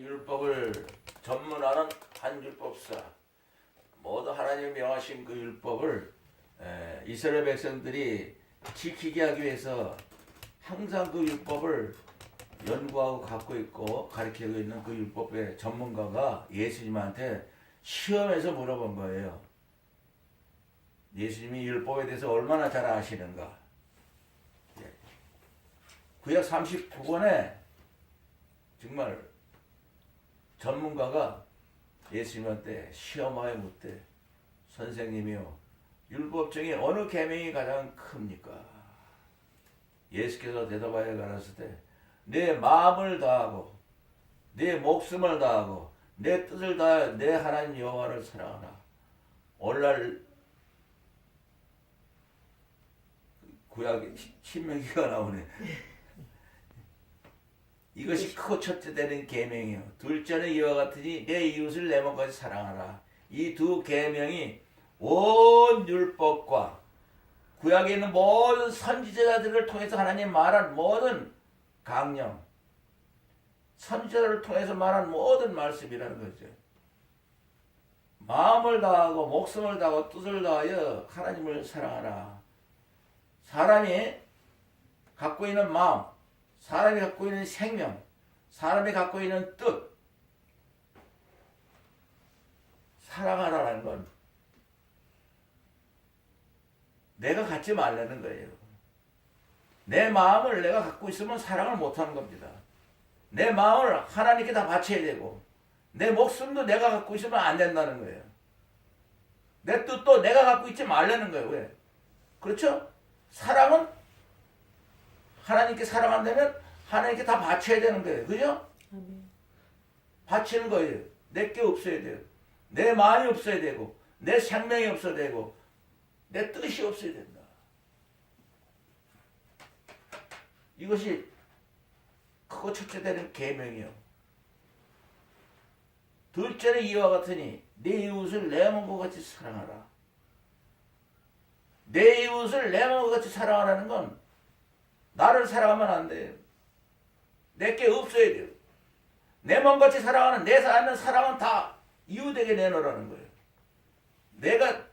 율법을 전문하는 한 율법사, 모두 하나님이 명하신 그 율법을 이스라엘 백성들이 지키게 하기 위해서 항상 그 율법을 연구하고 갖고 있고 가르치고 있는 그 율법의 전문가가 예수님한테 시험에서 물어본 거예요. 예수님이 율법에 대해서 얼마나 잘 아시는가. 구약 39권에 정말 전문가가 예수님한테 시험하여 묻되, 선생님이요, 율법 중에 어느 계명이 가장 큽니까? 예수께서 대답하여 가라사대, 내 마음을 다하고 내 목숨을 다하고 내 뜻을 다하여 내 하나님 여호와를 사랑하라. 오늘날 구약에 신명기가 나오네. 이것이 크고 첫째 되는 계명이요. 둘째는 이와 같으니 내 이웃을 내 몸같이 사랑하라. 이 두 계명이 온 율법과 구약에 있는 모든 선지자들을 통해서 하나님 말한 모든 강령, 선지자들을 통해서 말한 모든 말씀이라는 거죠. 마음을 다하고 목숨을 다하고 뜻을 다하여 하나님을 사랑하라. 사람이 갖고 있는 마음, 사람이 갖고 있는 생명, 사람이 갖고 있는 뜻, 사랑하라는 건 내가 갖지 말라는 거예요. 내 마음을 내가 갖고 있으면 사랑을 못하는 겁니다. 내 마음을 하나님께 다 바쳐야 되고, 내 목숨도 내가 갖고 있으면 안 된다는 거예요. 내 뜻도 내가 갖고 있지 말라는 거예요. 왜? 그렇죠? 사랑은 하나님께 사랑한다면 하나님께 다 바쳐야 되는 거예요. 그죠? 아멘. 바치는 거예요. 내게 없어야 돼요. 내 마음이 없어야 되고, 내 생명이 없어야 되고, 내 뜻이 없어야 된다. 이것이 크고 첫째 되는 계명이요. 둘째는 이와 같으니 내 이웃을 내 몸과 같이 사랑하라. 내 이웃을 내 몸과 같이 사랑하라는 건 나를 사랑하면 안 돼요. 내게 없어야 돼요. 내 몸같이 사랑하는 내 사는 사랑은 다 이웃에게 내놓으라는 거예요. 내가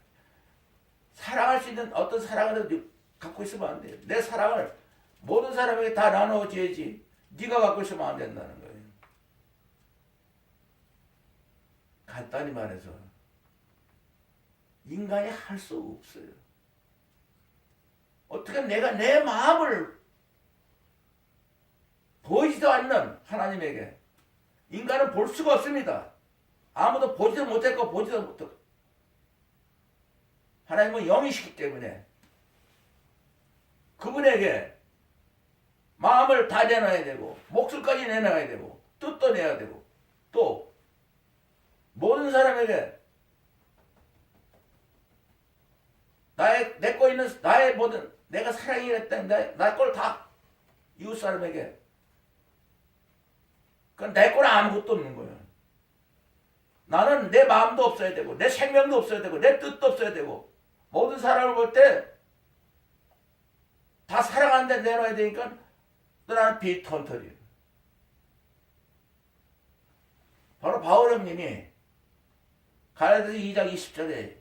사랑할 수 있는 어떤 사랑을 갖고 있으면 안 돼요. 내 사랑을 모든 사람에게 다 나눠줘야지 네가 갖고 있으면 안 된다는 거예요. 간단히 말해서 인간이 할 수 없어요. 어떻게 내가 내 마음을 보이지도 않는 하나님에게, 인간은 볼 수가 없습니다. 아무도 보지도 못했고 보지도 못했고, 하나님은 영이시기 때문에 그분에게 마음을 다 내놔야 되고, 목숨까지 내놔야 되고, 뜻도 내야 되고, 또 모든 사람에게 내 거 있는 나의 모든 내가 사랑이 했던 내 걸 다 이웃 사람에게, 그건 내 거는 아무것도 없는 거예요. 나는 내 마음도 없어야 되고, 내 생명도 없어야 되고, 내 뜻도 없어야 되고, 모든 사람을 볼 때 다 사랑하는데 내놔야 되니까 또 나는 비턴털이에요. 바로 바울 형님이 갈라디아서 2장 20절에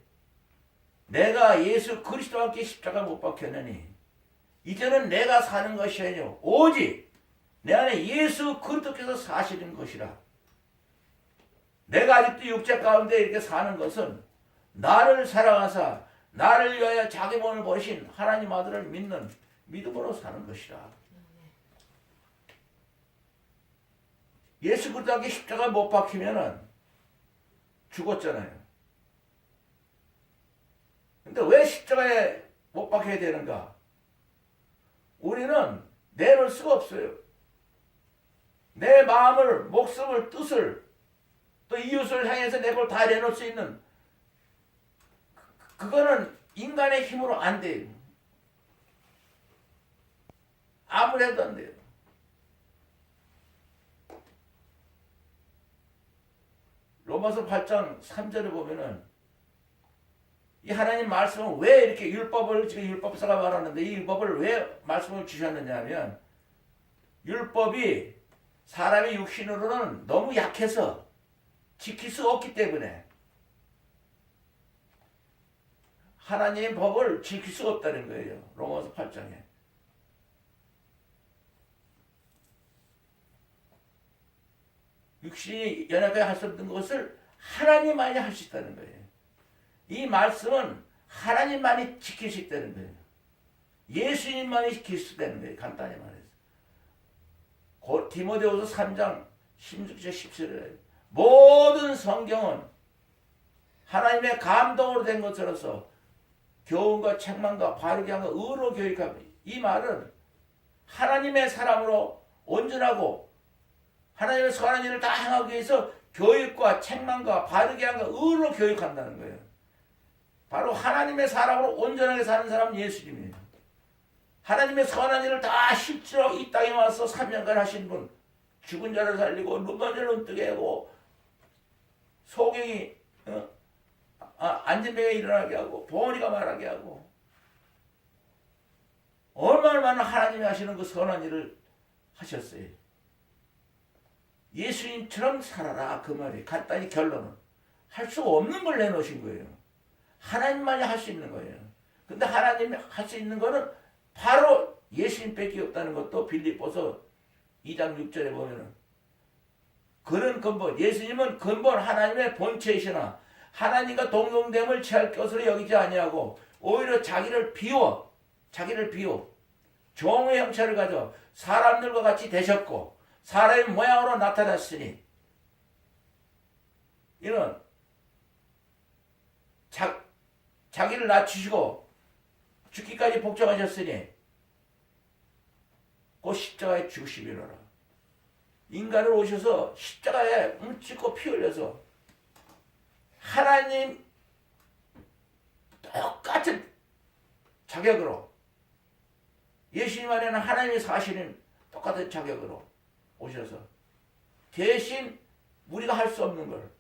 내가 예수 그리스도와 함께 십자가 못 박혔느니 이제는 내가 사는 것이 아니요 오직 내 안에 예수 그리스도께서 사시는 것이라. 내가 아직도 육체 가운데 이렇게 사는 것은 나를 사랑하사 나를 위하여 자기 몸을 버리신 하나님 아들을 믿는 믿음으로 사는 것이라. 예수 그리스도께 십자가 못 박히면은 죽었잖아요. 근데 왜 십자가에 못 박혀야 되는가? 우리는 내놓을 수가 없어요. 내 마음을, 목숨을, 뜻을, 또 이웃을 향해서 내 걸 다 내놓을 수 있는, 그거는 인간의 힘으로 안 돼요. 아무리 해도 안 돼요. 로마서 8장 3절에 보면은 이 하나님 말씀은 왜 이렇게 율법을, 지금 율법사가 말하는데 이 율법을 왜 말씀을 주셨느냐 하면, 율법이 사람의 육신으로는 너무 약해서 지킬 수 없기 때문에 하나님의 법을 지킬 수 없다는 거예요. 로마서 8장에. 육신이 연약하게 할 수 없는 것을 하나님만이 할 수 있다는 거예요. 이 말씀은 하나님만이 지킬 수 있다는 거예요. 예수님만이 지킬 수 있다는 거예요. 간단히 말해서. 디모데후서 3장 16절 17절에 모든 성경은 하나님의 감동으로 된 것으로서 교훈과 책망과 바르게 함과 의로 교육하며, 이 말은 하나님의 사람으로 온전하고 하나님의 선한 일을 다 행하기 위해서 교육과 책망과 바르게 함과 의로 교육한다는 거예요. 바로 하나님의 사람으로 온전하게 사는 사람은 예수님이에요. 하나님의 선한 일을 다 실제로 이 땅에 와서 3년간 하신 분, 죽은 자를 살리고 눈먼 자를 눈뜨게 하고 소경이 앉은 병에 일어나게 하고 봉어리가 말하게 하고, 얼마나 많은 하나님이 하시는 그 선한 일을 하셨어요. 예수님처럼 살아라, 그 말이. 간단히 결론은 할 수 없는 걸 내놓으신 거예요. 하나님만이 할 수 있는 거예요. 근데 하나님이 할 수 있는 거는 바로 예수님밖에 없다는 것도 빌립보서 2장 6절에 보면은, 그런 근본, 예수님은 근본 하나님의 본체이시나 하나님과 동등됨을 취할 것으로 여기지 아니하고 오히려 자기를 비워 종의 형체를 가져 사람들과 같이 되셨고 사람의 모양으로 나타났으니, 이는 자기를 낮추시고 죽기까지 복종하셨으니 그 십자가에 죽으시리라. 인간을 오셔서 십자가에 뭉치고 피 흘려서 하나님 똑같은 자격으로, 예수님 안에는 하나님이 사시는 똑같은 자격으로 오셔서 대신 우리가 할 수 없는 걸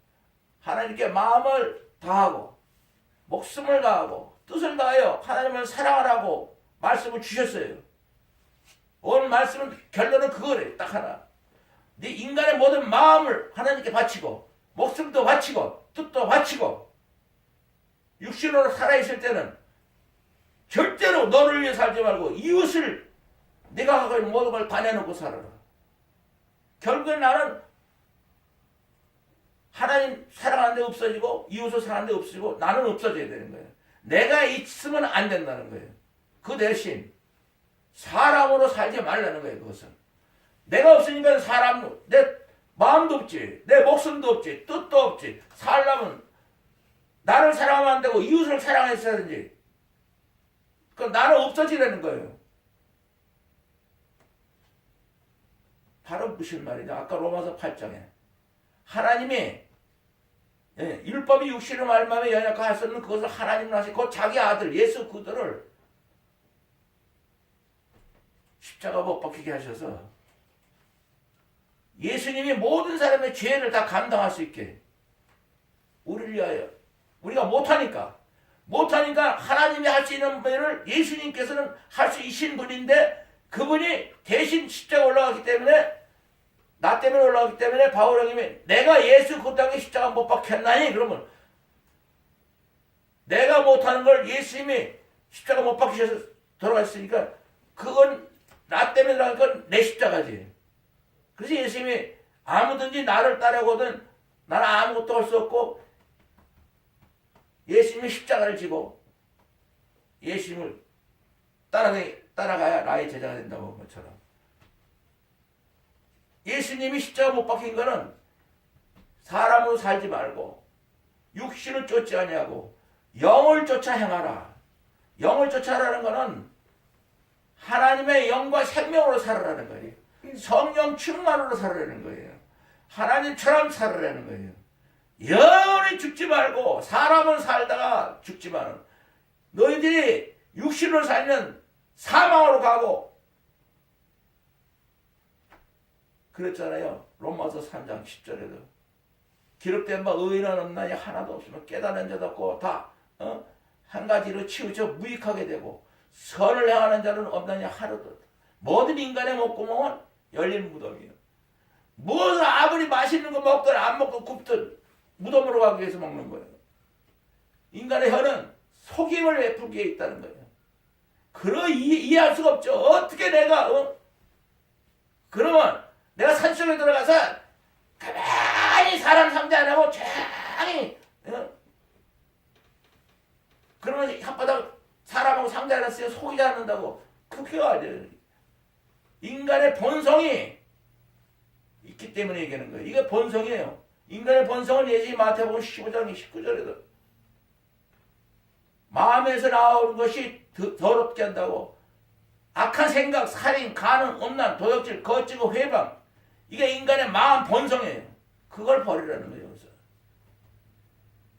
하나님께 마음을 다하고 목숨을 다하고 뜻을 다하여 하나님을 사랑하라고 말씀을 주셨어요. 오늘 말씀은 결론은 그거래. 딱 하나. 네 인간의 모든 마음을 하나님께 바치고 목숨도 바치고 뜻도 바치고 육신으로 살아있을 때는 절대로 너를 위해 살지 말고 이웃을 네가 갖고 있는 모든 걸 다 내놓고 살아라. 결국엔 나는 하나님 사랑하는 데 없어지고 이웃을 사랑하는 데 없어지고 나는 없어져야 되는 거예요. 내가 있으면 안 된다는 거예요. 그 대신 사람으로 살지 말라는 거예요. 그것은 내가 없으니까 사람, 내 마음도 없지, 내 목숨도 없지, 뜻도 없지. 살려면 나를 사랑하면 안 되고 이웃을 사랑했어야 되지. 그러니까 나는 없어지라는 거예요. 바로 무슨 말이냐. 아까 로마서 8장에 하나님이 율법이 육신을 말미암아 연약할 수 없는 그것을 하나님은 하시고 그 자기 아들 예수 그들을 십자가 못 박히게 하셔서 예수님이 모든 사람의 죄를 다 감당할 수 있게 우리를 위하여, 우리가 못하니까 하나님이 할 수 있는 일을 예수님께서는 할 수 있으신 분인데, 그분이 대신 십자가 올라갔기 때문에, 나 때문에 올라갔기 때문에 바울 형님이 내가 예수 그 땅에 십자가 못 박혔나니, 그러면 내가 못하는 걸 예수님이 십자가 못 박히셔서 돌아갔으니까 그건 나 때문에 들어간 건 내 십자가지. 그래서 예수님이 아무든지 나를 따라오거든 나는 아무것도 할 수 없고 예수님이 십자가를 지고 예수님을 따라가야 나의 제자가 된다고 한 것처럼, 예수님이 십자가 못 박힌 거는 사람으로 살지 말고 육신을 쫓지 아니하고 영을 쫓아 행하라. 영을 쫓아라는 거는 하나님의 영과 생명으로 살아라는 거예요. 성령 충만으로 살아라는 거예요. 하나님처럼 살아라는 거예요. 영원히 죽지 말고, 사람은 살다가 죽지만 너희들이 육신으로 살면 사망으로 가고, 그랬잖아요. 로마서 3장 10절에도 기록된 바 의인은 없나니 하나도 없으면 깨달은 자도 없고 다 한 가지로 치우쳐 무익하게 되고 선을 행하는 자는 없나니 하나도 없다. 모든 인간의 목구멍은 열린 무덤이에요. 무엇을 아무리 맛있는 거 먹든 안 먹든 굽든 무덤으로 가기 위해서 먹는 거예요. 인간의 혀는 속임을 베풀기에 있다는 거예요. 이해할 수가 없죠. 어떻게 내가 그러면 내가 산속에 들어가서 가만히 사람 상대 안 하고 조용히 그러면 혓바닥 사람하고 상대 안 했으면 속이지 않는다고. 그렇게 가야 돼요. 인간의 본성이 있기 때문에 얘기하는 거예요. 이게 본성이에요. 인간의 본성은 예시 마태복음 15장 19절에도 마음에서 나오는 것이 더럽게 한다고. 악한 생각, 살인, 간음, 음란, 도둑질, 거짓고 회방. 이게 인간의 마음 본성이에요. 그걸 버리라는 거예요.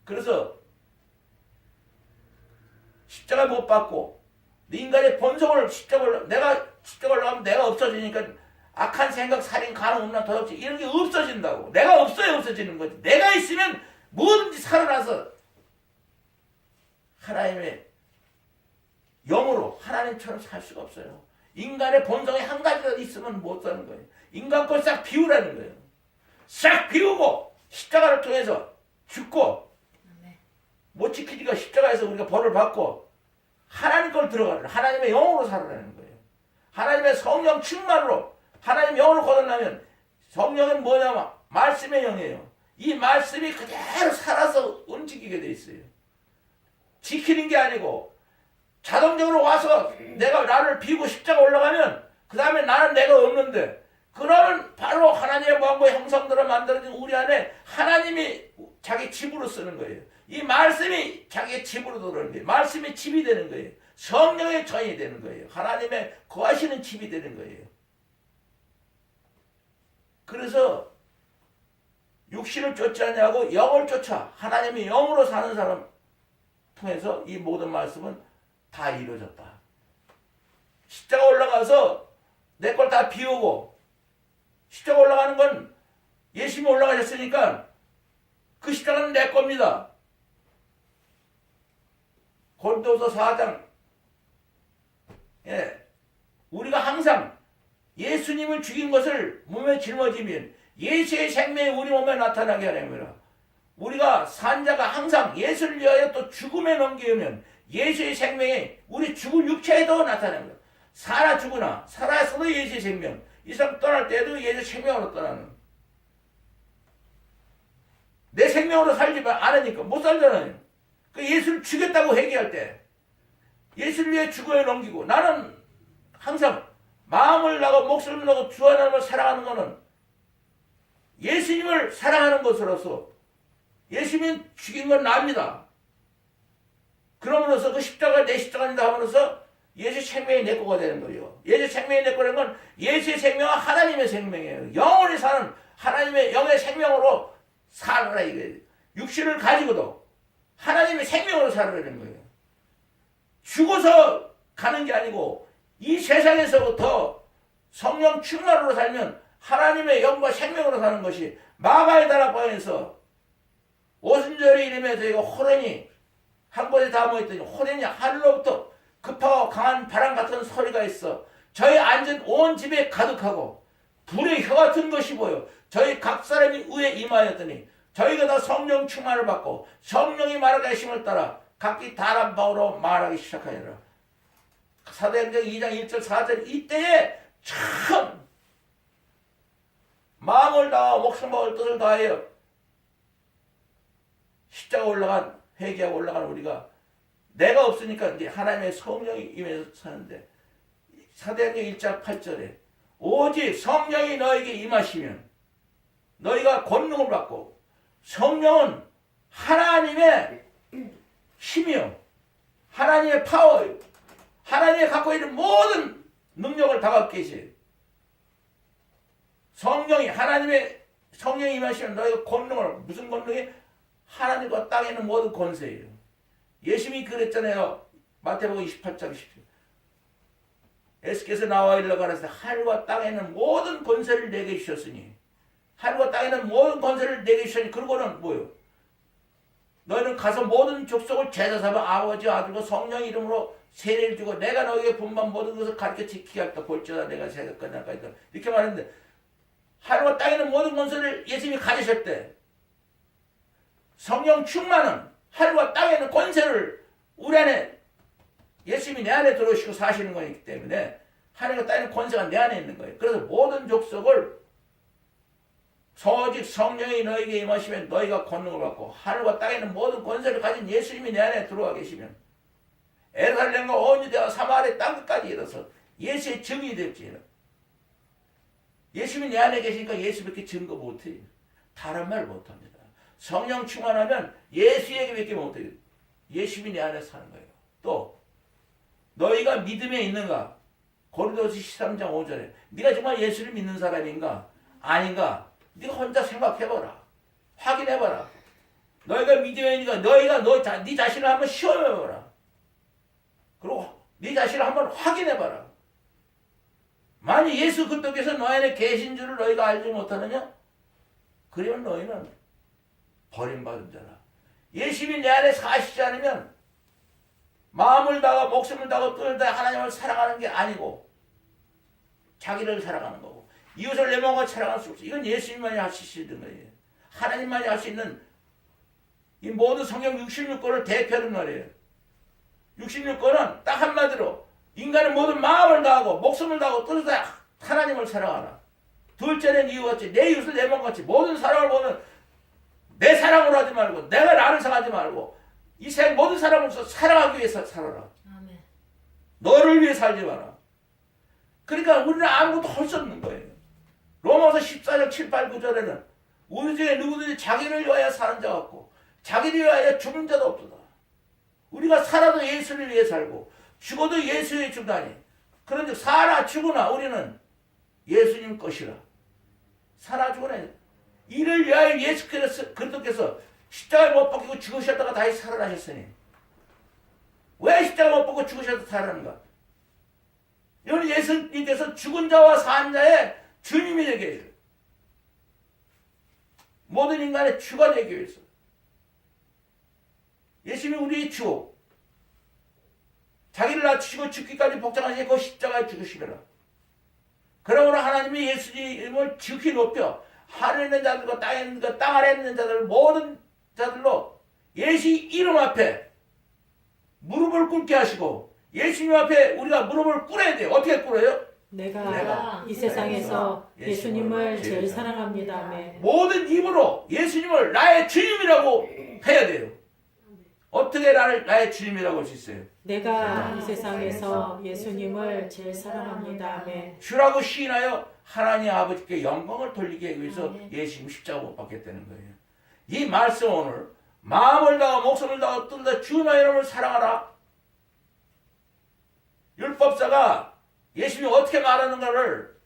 그래서 십자가 못 받고 인간의 본성을 내가 십자가를 하면 내가 없어지니까 악한 생각, 살인, 간음, 음란, 도둑질 이런 게 없어진다고. 내가 없어야 없어지는 거지. 내가 있으면 뭐든지 살아나서 하나님의 영으로 하나님처럼 살 수가 없어요. 인간의 본성이 한 가지라도 있으면 못 사는 거예요. 인간 걸 싹 비우라는 거예요. 싹 비우고 십자가를 통해서 죽고 못 지키니까 십자가에서 우리가 벌을 받고 하나님 걸 들어가라. 하나님의 영으로 살아라는 거예요. 하나님의 성령 충만으로 하나님 영으로 거듭나면 성령은 뭐냐면 말씀의 영이에요. 이 말씀이 그대로 살아서 움직이게 돼 있어요. 지키는 게 아니고 자동적으로 와서 내가 나를 비우고 십자가 올라가면 그 다음에 나는 내가 없는데 그러면 바로 하나님의 마음과 형상대로 만들어진 우리 안에 하나님이 자기 집으로 쓰는 거예요. 이 말씀이 자기의 집으로 들어오는 거예요. 말씀이 집이 되는 거예요. 성령의 전이 되는 거예요. 하나님의 거하시는 집이 되는 거예요. 그래서 육신을 쫓지 않냐고 영을 쫓아 하나님의 영으로 사는 사람 통해서 이 모든 말씀은 다 이루어졌다. 십자가 올라가서 내 걸 다 비우고 십자가 올라가는 건 예수님이 올라가셨으니까 그 십자가는 내 겁니다. 고린도서 4장 우리가 항상 예수님을 죽인 것을 몸에 짊어지면 예수의 생명이 우리 몸에 나타나게 하려면 우리가 산자가 항상 예수를 위하여 또 죽음에 넘기면 예수의 생명이 우리 죽은 육체에도 나타납니다. 살아 죽으나 살아서도 예수의 생명. 이 사람 떠날 때도 예수의 생명으로 떠나는. 내 생명으로 살지 않으니까 못 살잖아요. 그 예수를 죽였다고 회개할 때 예수를 위해 죽음에 넘기고 나는 항상 마음을 나고 목숨을 나고 주 하나님을 사랑하는 것은 예수님을 사랑하는 것으로서 예수님이 죽인 건 납니다. 그러므로서 그 십자가 내 십자가입니다 하면서 예수 생명이 내 거가 되는 거예요. 예수 생명이 내 거라는 건 예수의 생명은 하나님의 생명이에요. 영원히 사는 하나님의 영의 생명으로 살아라 이거예요. 육신을 가지고도 하나님의 생명으로 살아라는 거예요. 죽어서 가는 게 아니고 이 세상에서부터 성령 충만으로 살면 하나님의 영과 생명으로 사는 것이 마가의 다락방에서 오순절의 이름에 저희가 호련히 한 곳에 다 모였더니 호련히 하늘로부터 급하고 강한 바람 같은 소리가 있어 저희 앉은 온 집에 가득하고 불의 혀 같은 것이 보여 저희 각 사람이 위에 임하였더니 저희가 다 성령 충만을 받고 성령이 말하게 하심을 따라 각기 다른 방으로 말하기 시작하니라. 사도행전 2장 1절 4절 이때에 참 마음을 다하고 목숨을 뜻을 다하여 십자가 올라간 회개하고 올라간 우리가 내가 없으니까 이제 하나님의 성령이 임해서 사는데 사도행전 1장 8절에 오직 성령이 너에게 임하시면 너희가 권능을 받고 성령은 하나님의 힘이요 하나님의 파워요 하나님이 갖고 있는 모든 능력을 다 갖고 계세요. 성령이 하나님의 성령이 임하시면 너희가 권능을 무슨 권능이 하나님과 땅에 있는 모든 권세예요. 예수님이 그랬잖아요. 마태복음 28장 10절. 예수께서 나와 일러가라사대 하늘과 땅에 있는 모든 권세를 내게 주셨으니 하늘과 땅에 있는 모든 권세를 내게 주셨으니 그러고는 뭐요? 너희는 가서 모든 족속을 제자 삼아 아버지 아들과 성령 이름으로 세례를 주고 내가 너희에게 분반 모든 것을 가르쳐 지키게 하겠다. 볼지어다 내가 세상 끝날까지 이렇게 말했는데 하늘과 땅에 있는 모든 권세를 예수님이 가지셨대. 성령 충만은 하늘과 땅에 있는 권세를 우리 안에 예수님이 내 안에 들어오시고 사시는 거기 때문에 하늘과 땅에 있는 권세가 내 안에 있는 거예요. 그래서 모든 족속을 오직 성령이 너에게 임하시면 너희가 권능을 받고 하늘과 땅에 있는 모든 권세를 가진 예수님이 내 안에 들어와 계시면 에루살렘과 온 유대와 사마리아 땅끝까지 이르러서 예수의 증인이 될지니라. 예수님이 내 안에 계시니까 예수밖에 증거 못해요. 다른 말 못합니다. 성령 충만하면 예수 얘기밖에 못해요. 예수님이 내 안에 사는 거예요. 또 너희가 믿음에 있는가? 고린도서 13장 5절에 네가 정말 예수를 믿는 사람인가? 아닌가? 네가 혼자 생각해봐라. 확인해봐라. 너희가 믿음에 있는가? 너희가 네 자신을 한번 시험해봐라. 그리고 네 자신을 한번 확인해봐라. 만약 예수 그리스도께서 너희 안에 계신 줄을 너희가 알지 못하느냐? 그러면 너희는 버림받은 자라. 예수님이 내 안에 사시지 않으면 마음을 다하고 목숨을 다하고 뜻을 다해 하나님을 사랑하는 게 아니고 자기를 사랑하는 거고 이웃을 내 마음과 사랑할 수 없어. 이건 예수님만이 할 수 있는 거예요. 하나님만이 할 수 있는 이 모든 성경 66권을 대표하는 말이에요. 66권은 딱 한마디로 인간의 모든 마음을 다하고 목숨을 다하고 뜻을 다해 하나님을 사랑하라. 둘째는 이웃같이 내 이웃을 내 몸같이 모든 사랑을 보면 내 사랑으로 하지 말고 내가 나를 사랑하지 말고 이 세상 모든 사람을 사랑하기 위해서 살아라. 아멘. 너를 위해 살지 마라. 그러니까 우리는 아무것도 할 수 없는 거예요. 로마서 14장 7, 8, 9절에는 우리 중에 누구든지 자기를 위하여 사는 자 없고 자기를 위하여 죽은 자도 없도다. 우리가 살아도 예수를 위해 살고 죽어도 예수의 주다니. 그런데 살아 죽으나 우리는 예수님 것이라. 살아 죽으나 이를 위하여 예수 그리스도께서 십자가에 못 박히고 죽으셨다가 다시 살아나셨으니 왜 십자가 못 박고 죽으셔서 살아나는가? 이건 예수님께서 죽은 자와 산 자의 주님이 되게 해요. 모든 인간의 주가 되기 위해서. 예수님이 우리의 주. 자기를 낮추시고 죽기까지 복장하시고 그 십자가에 죽으시더라. 그러므로 하나님이 예수님을 지극히 높여 하늘에 있는 자들과 땅에 있는 자, 땅 아래에 있는 자들 모든 자들로 예수 이름 앞에 무릎을 꿇게 하시고 예수님 앞에 우리가 무릎을 꿇어야 돼요. 어떻게 꿇어요? 내가 이 세상에서 예수님을 제일 사랑합니다. 아멘. 모든 입으로 예수님을 나의 주님이라고 해야 돼요. 어떻게 나의 주님이라고 할 수 있어요? 내가 이 세상에서 예수님을 제일 사랑합니다. 아멘. 주라고 시인하여 하나님 아버지께 영광을 돌리기 위해서 아멘. 예수님 십자가 못 박겠다는 거예요. 이 말씀 오늘 마음을 다하고 목숨을 다하고 뜻을 다하고 주 나의 이름을 사랑하라. 율법사가 예수님이 어떻게 말하는가를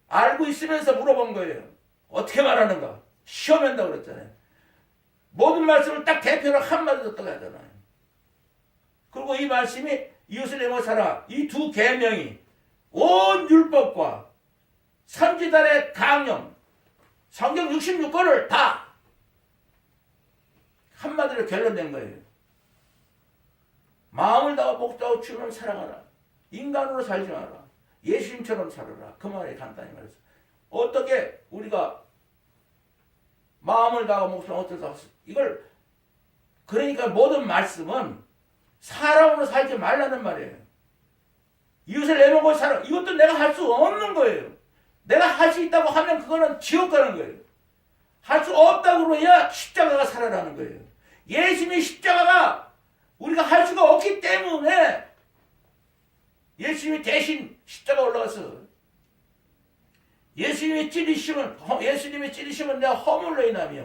알고 있으면서 물어본 거예요. 어떻게 말하는가? 시험한다고 그랬잖아요. 모든 말씀을 딱 대표로 한마디로 떠가잖아요. 그리고 이 말씀이 이웃을 내모 사라. 이 두 계명이 온 율법과 선지자의 강령, 성경 66권을 다 한마디로 결론낸 거예요. 마음을 다하고 목을 다하고 주님을 사랑하라. 인간으로 살지 마라. 예수님처럼 살아라. 그 말이 간단히 말해서 어떻게 우리가 마음을 다하고 목을 다하고 어떻게 이걸 그러니까 모든 말씀은 사람으로 살지 말라는 말이에요. 이웃을 내놓고 살아. 이것도 내가 할 수 없는 거예요. 내가 할 수 있다고 하면 그거는 지옥 가는 거예요. 할 수 없다고 그러야 십자가가 살아나는 거예요. 예수님의 십자가가 우리가 할 수가 없기 때문에 예수님이 대신 십자가 올라가서 예수님이 찌르시면 내 허물로 인하며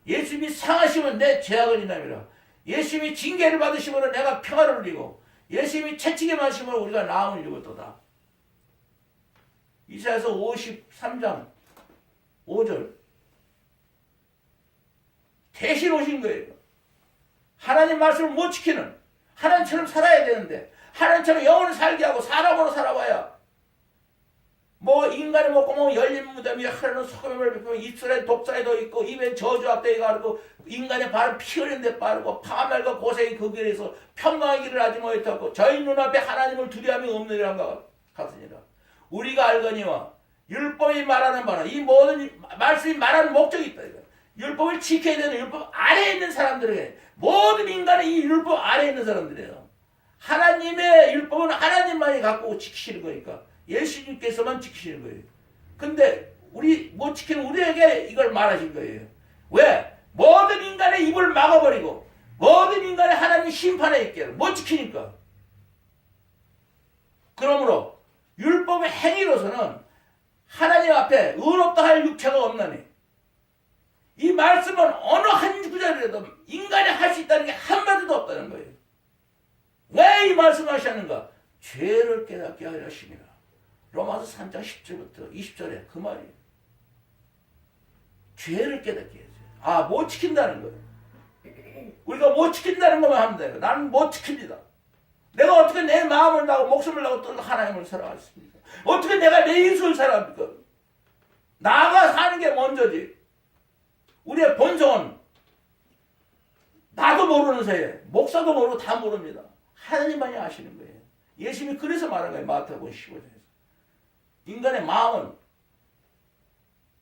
예수님이 상하시면 내 죄악을 인함이라. 예수님이 징계를 받으시면 내가 평화를 누리고 예수님이 채찍에 맞으시면 우리가 나음을 이루었도다. 이사야서 53장 5절 대신 오신 거예요. 하나님 말씀을 못 지키는 하나님처럼 살아야 되는데 하나님처럼 영혼을 살게 하고 사람으로 살아봐야 뭐 인간이 먹고 뭐 열린 무덤이 하루는 소금을 베푸면 입술에 독사에도 있고 입에 저주악대가 가르고 인간의 발은 피 흘린 데 빠르고 파멸과 고생이 그 길에서 평강의 길을 하지 못하고 저희 눈앞에 하나님을 두려움이 없느니란 것 같으니라. 우리가 알거니와 율법이 말하는 바는 이 모든 말씀이 말하는 목적이 있다. 율법을 지켜야 되는 율법 아래에 있는 사람들에게 모든 인간은 이 율법 아래에 있는 사람들이에요. 하나님의 율법은 하나님만이 갖고 지키시는 거니까 예수님께서만 지키시는 거예요. 근데 우리 못 지키는 우리에게 이걸 말하신 거예요. 왜? 모든 인간의 입을 막아버리고 모든 인간의 하나님 심판에 있게 못 지키니까. 그러므로 율법의 행위로서는 하나님 앞에 의롭다 할 육체가 없나니 이 말씀은 어느 한 구절이라도 인간이 할 수 있다는 게 한마디도 없다는 거예요. 왜 이 말씀을 하셨는가? 죄를 깨닫게 하려 하심이라. 로마서 3장 10절부터 20절에 그 말이에요. 죄를 깨닫게 해야죠. 아, 못 지킨다는 거예요. 우리가 못 지킨다는 것만 하면 돼요. 나는 못 지킵니다. 내가 어떻게 내 마음을 나고 목숨을 나고 또 하나님을 사랑하십니까? 어떻게 내가 내 인수를 사랑합니까? 나가 사는 게 먼저지. 우리의 본성은 나도 모르는 새에 목사도 모르고 다 모릅니다. 하나님만이 아시는 거예요. 예수님이 그래서 말한 거예요. 마태복음 15장에서. 인간의 마음은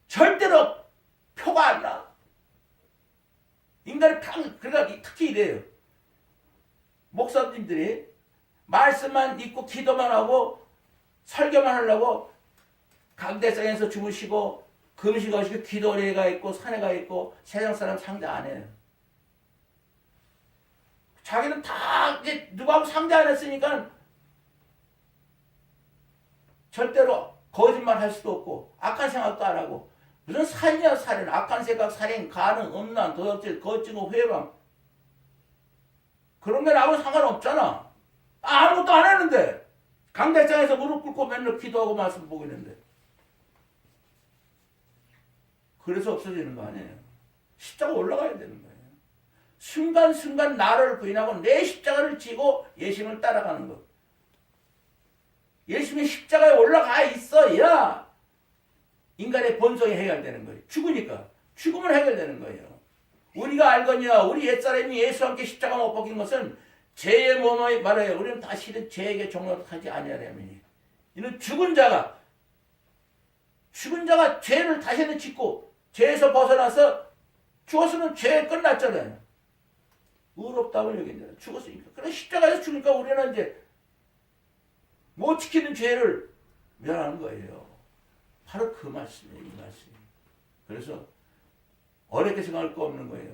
절대로 표가 안 나. 인간의 그러니까 특히 이래요. 목사님들이 말씀만 읽고 기도만 하고 설교만 하려고 강대상에서 주무시고 금식하시고 기도회가 있고 산에가 있고 세상 사람 상대 안 해요. 자기는 다 이제 누구하고 상대 안 했으니까 절대로 거짓말 할 수도 없고 악한 생각도 안 하고 무슨 살이냐 살인, 악한 생각, 살인, 가능, 음란, 도덕질, 거짓고 회방 그런 게 나하고 상관없잖아. 아무것도 안 했는데 강대장에서 무릎 꿇고 맨날 기도하고 말씀 보고 있는데 그래서 없어지는 거 아니에요. 십자가 올라가야 되는 거예요. 순간순간 나를 부인하고 내 십자가를 지고 예수님을 따라가는 것. 예수님이 십자가에 올라가 있어야 인간의 본성이 해결되는 거예요. 죽으니까. 죽으면 해결되는 거예요. 우리가 알거니와 우리 옛사람이 예수와 함께 십자가 못 박힌 것은 죄의 몸을 말해요. 우리는 다시는 죄에게 종노하지 아니하려면 이는 죽은 자가 죄를 다시는 짓고 죄에서 벗어나서 죽었으면 죄 끝났잖아요. 의롭다고 여긴다. 죽었으니까. 그래 십자가에서 죽으니까 우리는 이제 못 지키는 죄를 면하는 거예요. 바로 그 말씀이에요. 이 말씀이. 그래서 어렵게 생각할 거 없는 거예요.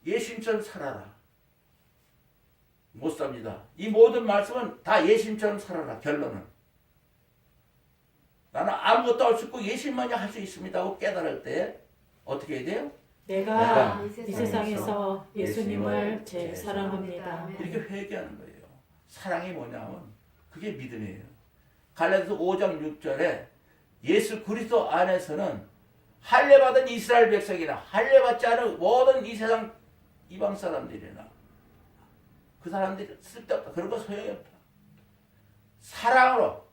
예수님처럼 살아라. 못 삽니다. 이 모든 말씀은 다 예수님처럼 살아라. 결론은. 나는 아무것도 할 수 없고 예수님만이 할 수 있습니다 하고 깨달을 때 어떻게 해야 돼요? 내가 이 세상에서 예수님을 제일 사랑합니다. 이렇게 회개하는 거예요. 사랑이 뭐냐면 그게 믿음이에요. 갈라디아서 5장 6절에 예수 그리스도 안에서는 할례받은 이스라엘 백성이나 할례받지 않은 모든 이 세상 이방 사람들이나 그 사람들이 쓸데없다. 그런 거 소용이 없다. 사랑으로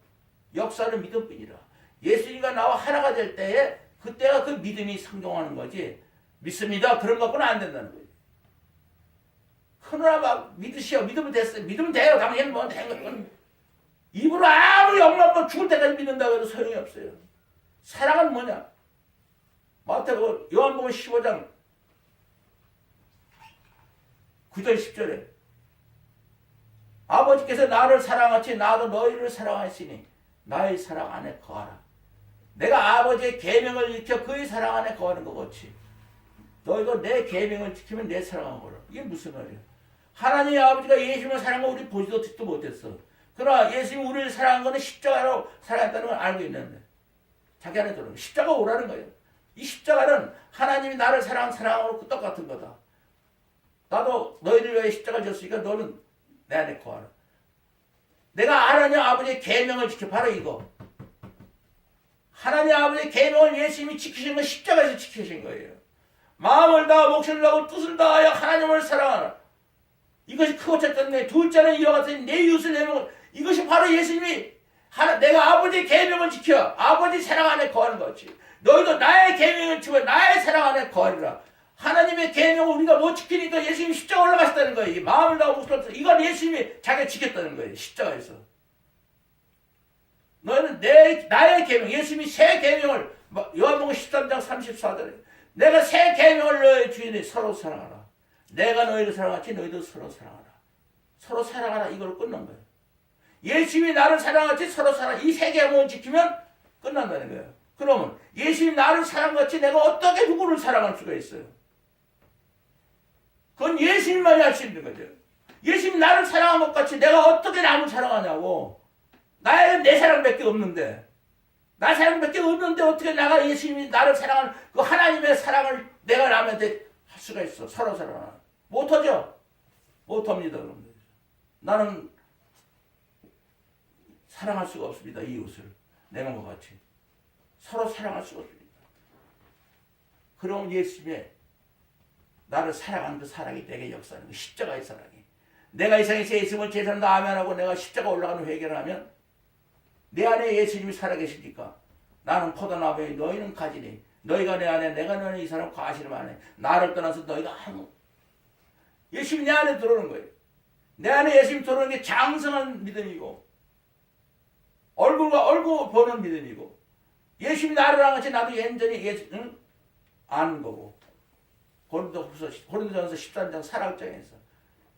역사는 믿음뿐이라. 예수님과 나와 하나가 될 때에 그때가 그 믿음이 상종하는 거지. 믿습니다. 그런 거 갖고는 안 된다는 거예요. 그러나 막 믿으시오. 믿으면 됐어요. 믿으면 돼요. 당연히 뭐 된 건. 입으로 아무리 영락만 죽을 때까지 믿는다고 해도 소용이 없어요. 사랑은 뭐냐? 마태복음 요한복음 15장 9절 10절에 아버지께서 나를 사랑하지 나도 너희를 사랑하시니 나의 사랑 안에 거하라. 내가 아버지의 계명을 지켜 그의 사랑 안에 거하는 것 같이 너희도 내 계명을 지키면 내 사랑하거라. 이게 무슨 말이야? 하나님의 아버지가 예수님을 사랑하고 우리 보지도 듣지도 못했어. 그러나 예수님이 우리를 사랑한 것은 십자가로 사랑했다는 걸 알고 있는데 자기 안에 들어오는 십자가 오라는 거예요. 이 십자가는 하나님이 나를 사랑한 사랑하고 똑같은 거다. 나도 너희를 위해 십자가를 졌으니까 너는 내 안에 거하라. 내가 하나님 아버지의 계명을 지켜. 바로 이거. 하나님 아버지의 계명을 예수님이 지키신 건 십자가에서 지키신 거예요. 마음을 다하고 목숨을 다하고 뜻을 다하여 하나님을 사랑하라. 이것이 크고 첫째인데 둘째는 이와 같으니 내 이웃을 내 몸을. 이것이 바로 예수님이 내가 아버지의 계명을 지켜 아버지 사랑 안에 거하는 거지. 너희도 나의 계명을 지켜 나의 사랑 안에 거하리라. 하나님의 계명을 우리가 못 지키니까 예수님이 십자가 올라가셨다는 거예요. 이 마음을 다하고 목숨을 다하고 이건 예수님이 자기가 지켰다는 거예요. 십자가에서. 너희는 나는 나의 계명, 예수님이 새 계명을 요한복음 13장 34절에 내가 새 계명을 너희 주인이 서로 사랑하라. 내가 너희를 사랑하지 너희도 서로 사랑하라. 서로 사랑하라 이걸 끝난 거예요. 예수님이 나를 사랑하지 서로 사랑 이 세 계명을 지키면 끝난다는 거예요. 그러면 예수님이 나를 사랑같이 내가 어떻게 누구를 사랑할 수가 있어요? 그건 예수님만이 할 수 있는 거죠. 예수님이 나를 사랑한 것 같이 내가 어떻게 남을 사랑하냐고. 내 사랑밖에 없는데. 나 사랑밖에 없는데 어떻게 내가 예수님이 나를 사랑하는 그 하나님의 사랑을 내가 남한테 할 수가 있어. 서로 사랑하는. 못하죠? 못합니다. 여러분들. 나는 사랑할 수가 없습니다. 이웃을. 내 몸과 같이. 서로 사랑할 수가 없습니다. 그럼 예수님의 나를 사랑하는 그 사랑이 내게 역사하는 그 십자가의 사랑이. 내가 이 세상에서 예수님을 제사한다 아멘하고 내가 십자가 올라가는 회개를 하면 내 안에 예수님이 살아계시니까 나는 포도나무에 너희는 가지니 너희가 내 안에 내가 너는 이 사람 과실을 안해 나를 떠나서 너희가 아무 예수님이 내 안에 들어오는 거예요. 내 안에 예수님이 들어오는 게 장성한 믿음이고 얼굴과 얼굴 보는 믿음이고 예수님이 나를 향하지 나도 완전히 아는 거고 고린도전서 13장 사랑장에서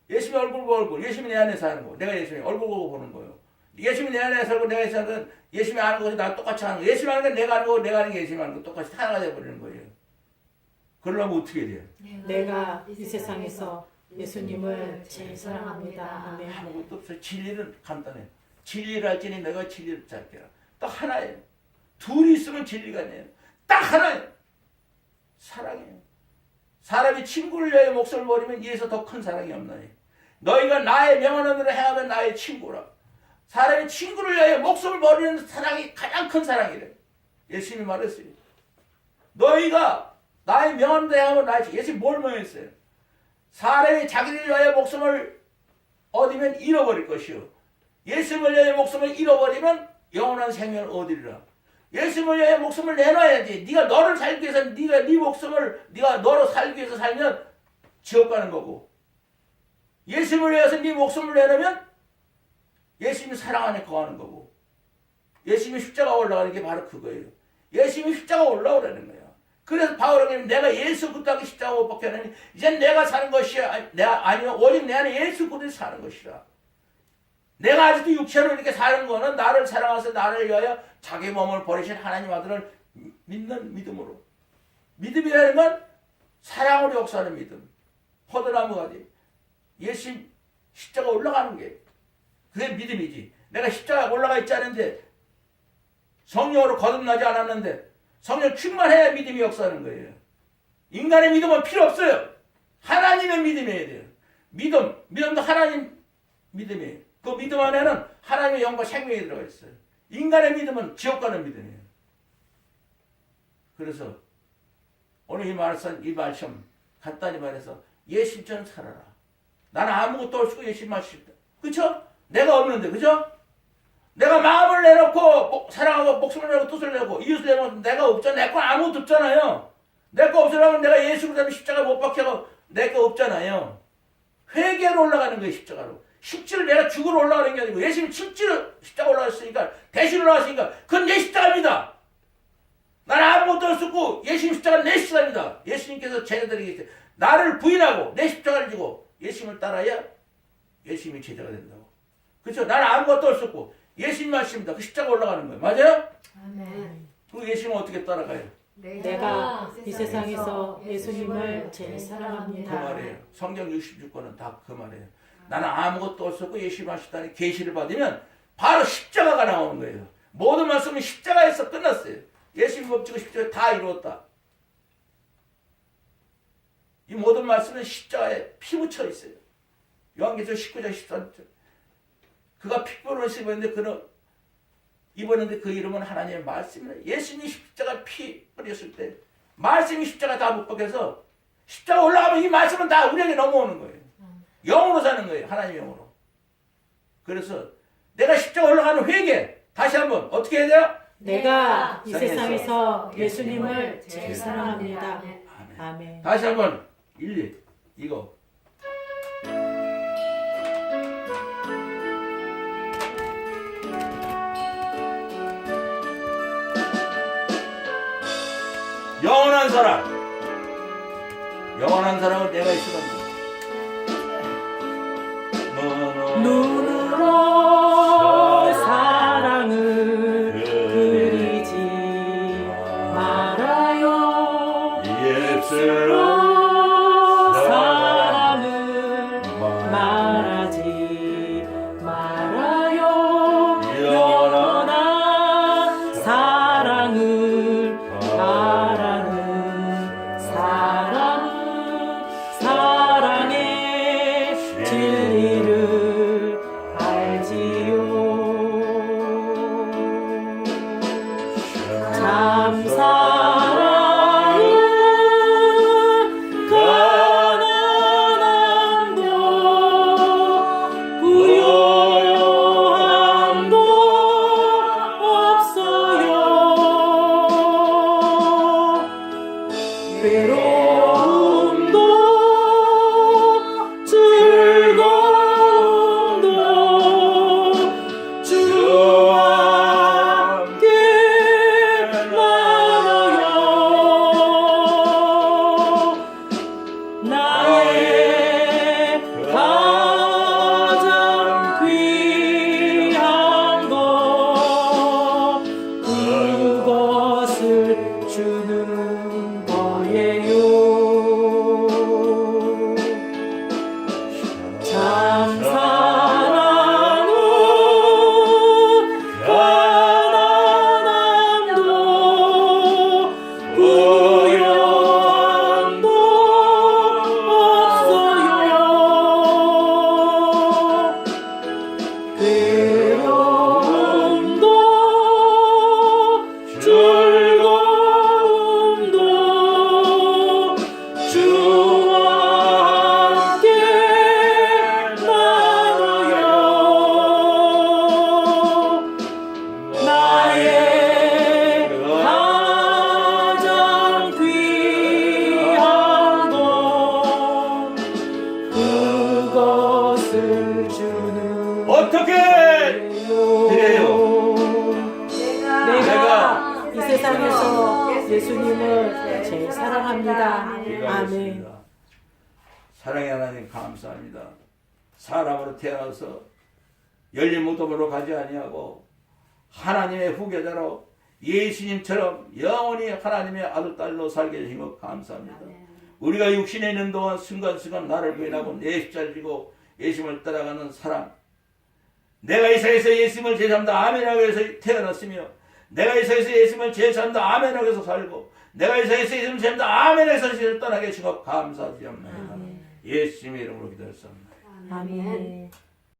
예수님의 얼굴 보고 얼굴 예수님이 내 안에 사는 거 내가 예수님의 얼굴 보고 보는 거예요. 예수님이 내 안에 살고 내가 사는 예수님이 아는 것이 나 똑같이 하는 거 예수님이 아는 게 내가 아는 거고 내가 아는 게 예수님이 아는 거 똑같이 하나가 되어버리는 거예요. 그러려면 어떻게 돼요? 내가 이 세상에서 예수님을 제일 사랑합니다. 아멘. 아무것도 없어요. 진리는 간단해요. 진리를 할지니 내가 진리를 찾게라. 딱 하나예요. 둘이 있으면 진리가 아니에요. 딱 하나예요. 사랑이에요. 사람이 친구를 위하여 목숨을 버리면 이에서 더 큰 사랑이 없나니 너희가 나의 명언으로 행하면 나의 친구라. 사람이 친구를 위하여 목숨을 버리는 사랑이 가장 큰 사랑이래. 예수님이 말했어요. 너희가 나의 명언으로 행하면 나의 친구. 예수님이 뭘 명했어요? 사람이 자기를 위하여 목숨을 얻으면 잃어버릴 것이요. 예수님을 위하여 목숨을 잃어버리면 영원한 생명을 얻으리라. 예수님을 위하여 목숨을 내놔야지. 네가 너를 살기 위해서 네가 네 목숨을 네가 너로 살기 위해서 살면 지옥 가는 거고 예수님을 위해서 네 목숨을 내놓으면 예수님이 사랑 안에 거하는 거고 예수님이 십자가 올라가는 게 바로 그거예요. 예수님이 십자가 올라오라는 거예요. 그래서 바울은 내가 예수 그리스도의 십자가 못 박혀내니 이제 내가 사는 것이 아니요 오직 내 안에 예수 그리스도 사는 것이라. 내가 아직도 육체로 이렇게 사는 거는 나를 사랑하셔서 나를 위하여 자기 몸을 버리신 하나님 아들을 믿는 믿음으로. 믿음이라는 건 사랑으로 역사하는 믿음. 포도나무 가지. 예수님 십자가 올라가는 게 그게 믿음이지. 내가 십자가 올라가 있지 않은데 성령으로 거듭나지 않았는데 성령 충만해야 믿음이 역사하는 거예요. 인간의 믿음은 필요 없어요. 하나님의 믿음이어야 돼요. 믿음도 하나님 믿음이에요. 그 믿음 안에는 하나님의 영과 생명이 들어가 있어요. 인간의 믿음은 지옥 가는 믿음이에요. 그래서 오늘 이 말씀 간단히 말해서 예수님처럼 살아라. 나는 아무것도 없고 예수님 말씀입니다. 그렇죠? 내가 없는데 그렇죠? 내가 마음을 내놓고 사랑하고 목숨을 내고 뜻을 내고 이웃을 내고 내가 없잖아. 내 건 아무것도 없잖아요. 내 거 없으려면 내가 예수 그리스도 십자가 못 박혀고 내 거 없잖아요. 회개로 올라가는 거예요. 십자가로. 실제로 내가 죽으러 올라가는 게 아니고 예수님이 실제로 십자가 올라갔으니까 대신 올라갔으니까 그건 내 십자가입니다. 나는 아무것도 없었고 예수님 십자가는 내 십자가입니다. 예수님께서 제자들에게 나를 부인하고 내 십자가를 지고 예수님을 따라야 예수님이 제자가 된다고. 그렇죠? 나는 아무것도 없었고 예수님 말씀입니다. 그 십자가 올라가는 거예요. 맞아요? 아멘. 그 예수님은 어떻게 따라가요? 내가 이 세상에서 예수님을 제일 그 사랑합니다. 말이에요. 성경 66권은 다 그 말이에요. 나는 아무것도 없었고 예수님 하시다니 계시를 받으면 바로 십자가가 나오는 거예요. 모든 말씀은 십자가에서 끝났어요. 예수님 법지고 십자가 다 이루었다. 이 모든 말씀은 십자가에 피 묻혀 있어요. 요한계시록 19장 13절. 그가 핏불을 입었는데 그 이름은 하나님의 말씀이에요. 예수님이 십자가 피 뿌렸을 때 말씀이 십자가 다 못 박혀서 십자가 올라가면 이 말씀은 다 우리에게 넘어오는 거예요. 영으로 사는 거예요. 하나님의 영으로. 그래서 내가 십자가 올라가는 회개 다시 한번 어떻게 해야 돼요? 내가 이 세상에서 예수님을 제일 사랑합니다. 아멘. 다시 한번 1, 2 이거 영원한 사랑. 영원한 사랑을 내가 있으면 눈으로 사랑을 그리지 말아요. 예수로 사랑을 말하지 말아요. 영원한 사랑을 바라는 사랑의 진리를 알지요. 참 사랑은 가난함도 부요함도 없어요. 외로움도 즐거움도 주와 함께 나눠요. 나의 가장 귀한 것 그것을 주는 거예요. 참 사랑은 가난함도 부요함도 없어요. 괴로움도 즐거움도 주와 함께 나눠요. 나의 가장 귀한 것 그것을 주는 어떻게 드려요? 내가 이 세상에서 예수님을 제일 사랑합니다. 아멘. 기도하겠습니다. 사랑의 하나님 감사합니다. 사람으로 태어나서 열린 무덤으로 가지 아니하고 하나님의 후계자로 예수님처럼 영원히 하나님의 아들 딸로 살게 해주신 것 감사합니다. 우리가 육신에 있는 동안 순간순간 나를 부인하고 내 십자를 지고 예수님을 따라가는 사람, 내가 이 세상에서 예수님을 제사합니다 아멘하고 해서 태어났으며 내가 이 세상에서 예수님을 제사합니다 아멘하고 해서 살고 내가 이 세상에서 예수님을 제사합니다 아멘하고 해서 세상을 떠나게 해주신 것 감사드립니다. 예수님의 이름으로 기도했습니다. 아멘.